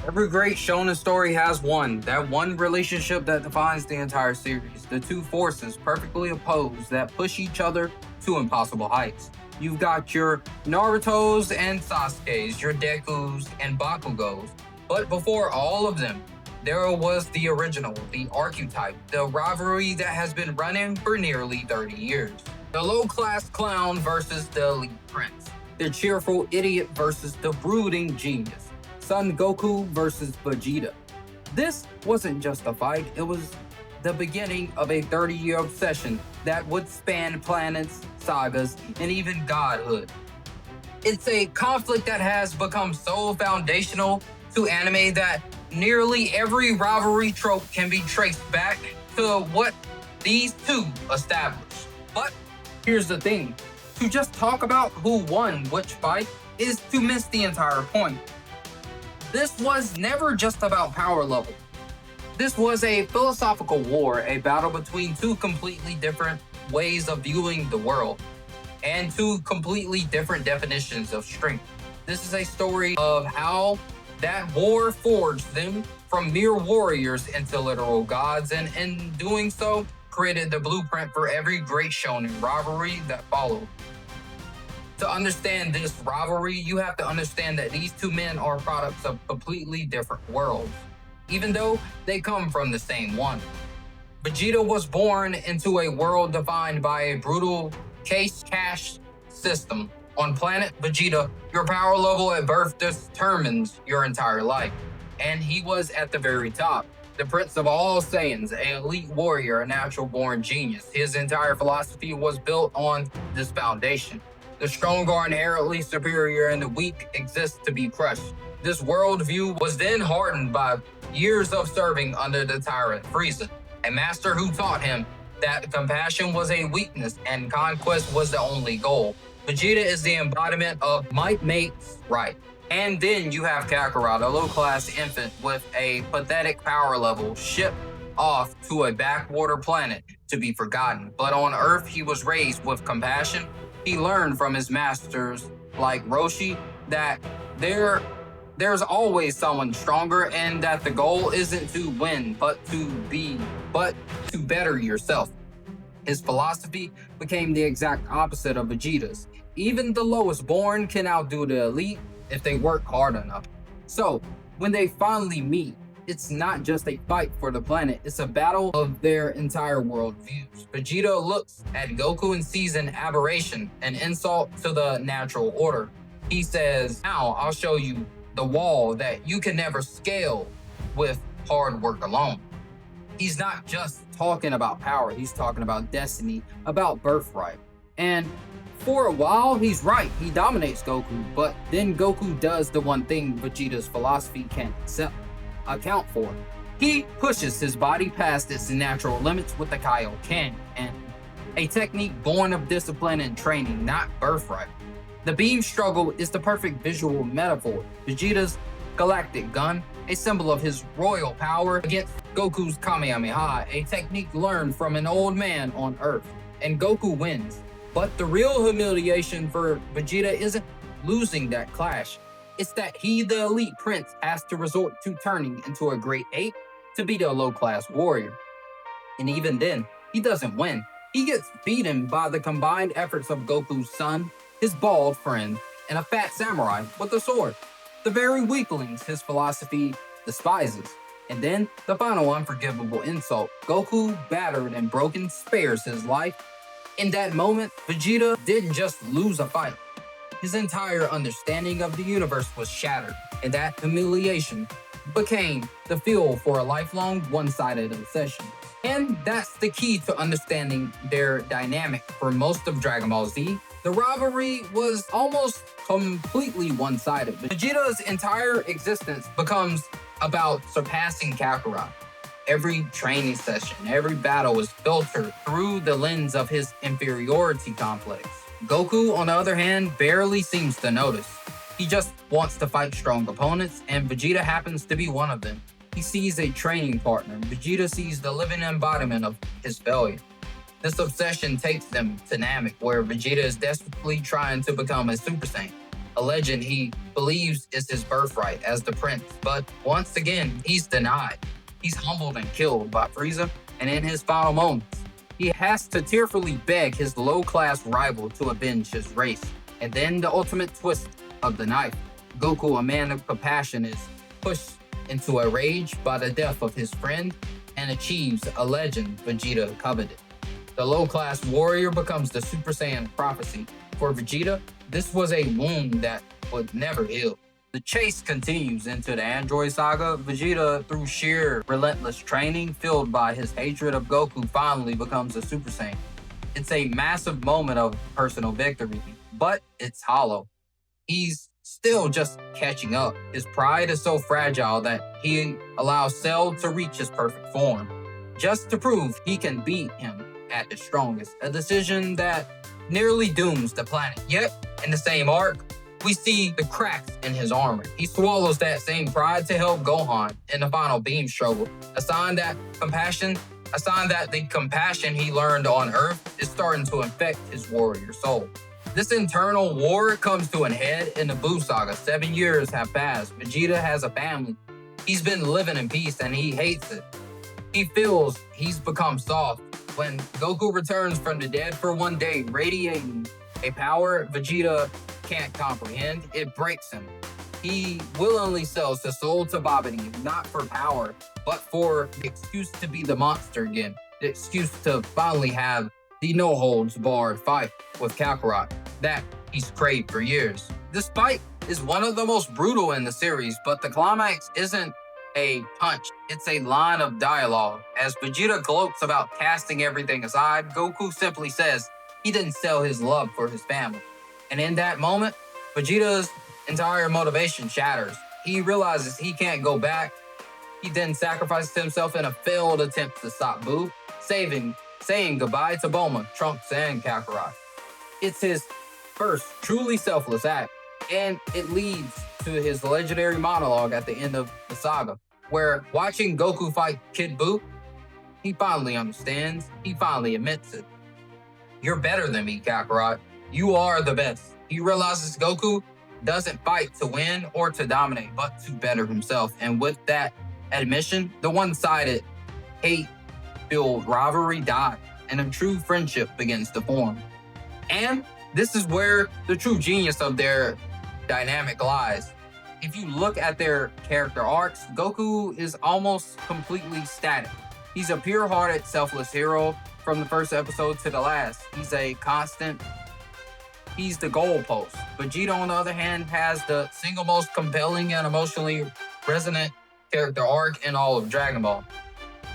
Every great shonen story has that one relationship that defines the entire series. The two forces perfectly opposed that push each other to impossible heights. You've got your Naruto's and Sasuke's, your Deku's and Bakugos. But before all of them, there was the original, the archetype, the rivalry that has been running for nearly 30 years. The low-class clown versus the elite prince. The cheerful idiot versus the brooding genius. Son Goku versus Vegeta. This wasn't just a fight, it was the beginning of a 30-year obsession that would span planets, sagas, and even godhood. It's a conflict that has become so foundational to anime that nearly every rivalry trope can be traced back to what these two established. But here's the thing, to just talk about who won which fight is to miss the entire point. This was never just about power level. This was a philosophical war, a battle between two completely different ways of viewing the world, and two completely different definitions of strength. This is a story of how that war forged them from mere warriors into literal gods, and in doing so, created the blueprint for every great shonen rivalry that followed. To understand this rivalry, you have to understand that these two men are products of completely different worlds, even though they come from the same one. Vegeta was born into a world defined by a brutal caste system. On planet Vegeta, your power level at birth determines your entire life, and he was at the very top. The prince of all Saiyans, an elite warrior, a natural-born genius. His entire philosophy was built on this foundation. The strong are inherently superior and the weak exist to be crushed. This worldview was then hardened by years of serving under the tyrant Frieza, a master who taught him that compassion was a weakness and conquest was the only goal. Vegeta is the embodiment of might makes right. And then you have Kakarot, a low-class infant with a pathetic power level, shipped off to a backwater planet to be forgotten. But on Earth, he was raised with compassion. He learned from his masters like Roshi that there's always someone stronger and that the goal isn't to win, but to better yourself. His philosophy became the exact opposite of Vegeta's. Even the lowest born can outdo the elite if they work hard enough. So, when they finally meet, it's not just a fight for the planet, it's a battle of their entire worldviews. Vegeta looks at Goku and sees an aberration, an insult to the natural order. He says, "Now I'll show you the wall that you can never scale with hard work alone." He's not just talking about power, he's talking about destiny, about birthright. And for a while, he's right, he dominates Goku, but then Goku does the one thing Vegeta's philosophy can't account for. He pushes his body past its natural limits with the Kaioken, and a technique born of discipline and training, not birthright. The beam struggle is the perfect visual metaphor. Vegeta's galactic gun, a symbol of his royal power, against Goku's Kamehameha, a technique learned from an old man on Earth. And Goku wins. But the real humiliation for Vegeta isn't losing that clash. It's that he, the elite prince, has to resort to turning into a great ape to beat a low-class warrior. And even then, he doesn't win. He gets beaten by the combined efforts of Goku's son, his bald friend, and a fat samurai with a sword. The very weaklings his philosophy despises. And then, the final unforgivable insult. Goku, battered and broken, spares his life. In that moment, Vegeta didn't just lose a fight. His entire understanding of the universe was shattered, and that humiliation became the fuel for a lifelong one-sided obsession. And that's the key to understanding their dynamic. For most of Dragon Ball Z, the rivalry was almost completely one-sided. Vegeta's entire existence becomes about surpassing Kakarot. Every training session, every battle is filtered through the lens of his inferiority complex. Goku, on the other hand, barely seems to notice. He just wants to fight strong opponents, and Vegeta happens to be one of them. He sees a training partner. Vegeta sees the living embodiment of his failure. This obsession takes them to Namek, where Vegeta is desperately trying to become a Super Saiyan, a legend he believes is his birthright as the prince. But once again, he's denied. He's humbled and killed by Frieza, and in his final moments, he has to tearfully beg his low-class rival to avenge his race. And then the ultimate twist of the knife. Goku, a man of compassion, is pushed into a rage by the death of his friend and achieves a legend Vegeta coveted. The low-class warrior becomes the Super Saiyan prophecy. For Vegeta, this was a wound that would never heal. The chase continues into the Android saga. Vegeta, through sheer relentless training fueled by his hatred of Goku, finally becomes a Super Saiyan. It's a massive moment of personal victory, but it's hollow. He's still just catching up. His pride is so fragile that he allows Cell to reach his perfect form, just to prove he can beat him at his strongest, a decision that nearly dooms the planet. Yet, in the same arc, we see the cracks in his armor. He swallows that same pride to help Gohan in the final beam struggle, a sign that the compassion he learned on Earth is starting to infect his warrior soul. This internal war comes to an head in the Buu saga. 7 years have passed. Vegeta has a family. He's been living in peace and he hates it. He feels he's become soft. When Goku returns from the dead for one day, radiating a power Vegeta can't comprehend, it breaks him. He willingly sells his soul to Babidi, not for power, but for the excuse to be the monster again. The excuse to finally have the no-holds-barred fight with Kakarot that he's craved for years. This fight is one of the most brutal in the series, but the climax isn't a punch, it's a line of dialogue. As Vegeta gloats about casting everything aside, Goku simply says he didn't sell his love for his family. And in that moment, Vegeta's entire motivation shatters. He realizes he can't go back. He then sacrifices himself in a failed attempt to stop Buu, saying goodbye to Bulma, Trunks, and Kakarot. It's his first truly selfless act, and it leads to his legendary monologue at the end of the saga, where watching Goku fight Kid Buu, he finally understands, he finally admits it. You're better than me, Kakarot. You are the best. He realizes Goku doesn't fight to win or to dominate, but to better himself. And with that admission, the one-sided hate-filled rivalry dies, and a true friendship begins to form. And this is where the true genius of their dynamic lies. If you look at their character arcs, Goku is almost completely static. He's a pure-hearted, selfless hero from the first episode to the last. He's a constant. He's the goalpost. Vegeta, on the other hand, has the single most compelling and emotionally resonant character arc in all of Dragon Ball.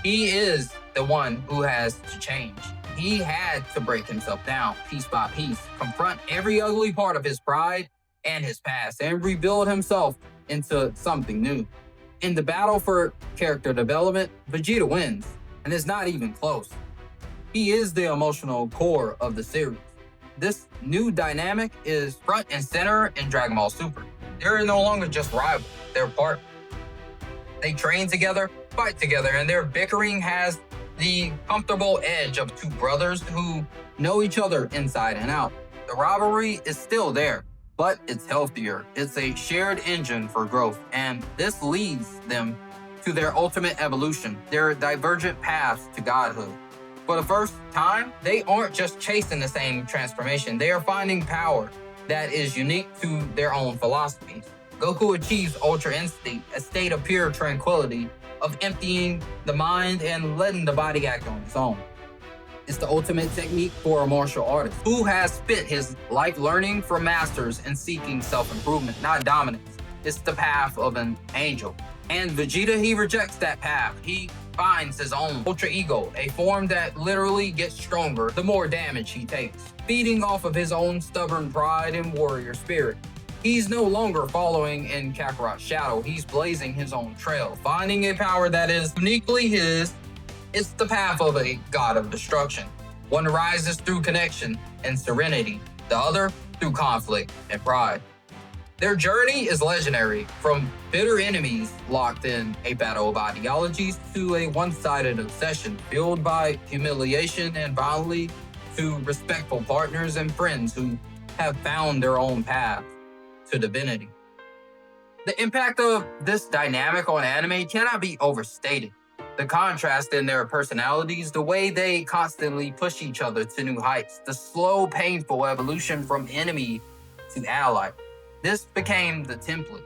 He is the one who has to change. He had to break himself down piece by piece, confront every ugly part of his pride and his past, and rebuild himself into something new. In the battle for character development, Vegeta wins, and it's not even close. He is the emotional core of the series. This new dynamic is front and center in Dragon Ball Super. They're no longer just rivals, they're partners. They train together, fight together, and their bickering has the comfortable edge of two brothers who know each other inside and out. The rivalry is still there, but it's healthier. It's a shared engine for growth, and this leads them to their ultimate evolution, their divergent paths to godhood. For the first time, they aren't just chasing the same transformation. They are finding power that is unique to their own philosophies. Goku achieves Ultra Instinct, a state of pure tranquility, of emptying the mind and letting the body act on its own. It's the ultimate technique for a martial artist who has spent his life learning from masters and seeking self-improvement, not dominance. It's the path of an angel. And Vegeta, he rejects that path. He finds his own ultra ego, a form that literally gets stronger the more damage he takes, feeding off of his own stubborn pride and warrior spirit. He's no longer following in Kakarot's shadow. He's blazing his own trail, finding a power that is uniquely his. It's the path of a god of destruction. One rises through connection and serenity, the other through conflict and pride. Their journey is legendary, from bitter enemies locked in a battle of ideologies to a one-sided obsession fueled by humiliation, and finally to respectful partners and friends who have found their own path to divinity. The impact of this dynamic on anime cannot be overstated. The contrast in their personalities, the way they constantly push each other to new heights, the slow, painful evolution from enemy to ally. This became the template.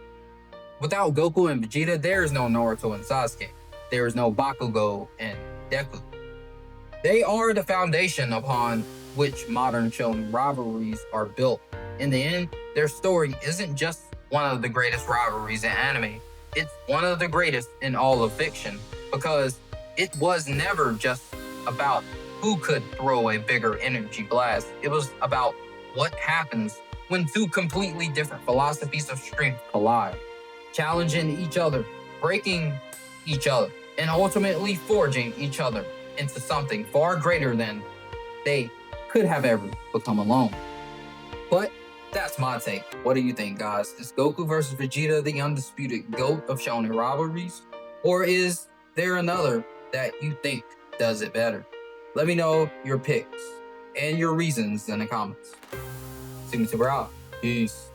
Without Goku and Vegeta, there is no Naruto and Sasuke. There is no Bakugo and Deku. They are the foundation upon which modern shonen rivalries are built. In the end, their story isn't just one of the greatest rivalries in anime. It's one of the greatest in all of fiction, because it was never just about who could throw a bigger energy blast. It was about what happens when two completely different philosophies of strength collide, challenging each other, breaking each other, and ultimately forging each other into something far greater than they could have ever become alone. But that's my take. What do you think, guys? Is Goku versus Vegeta the undisputed GOAT of shonen rivalries? Or is there another that you think does it better? Let me know your picks and your reasons in the comments. Seemlytuber out. Peace.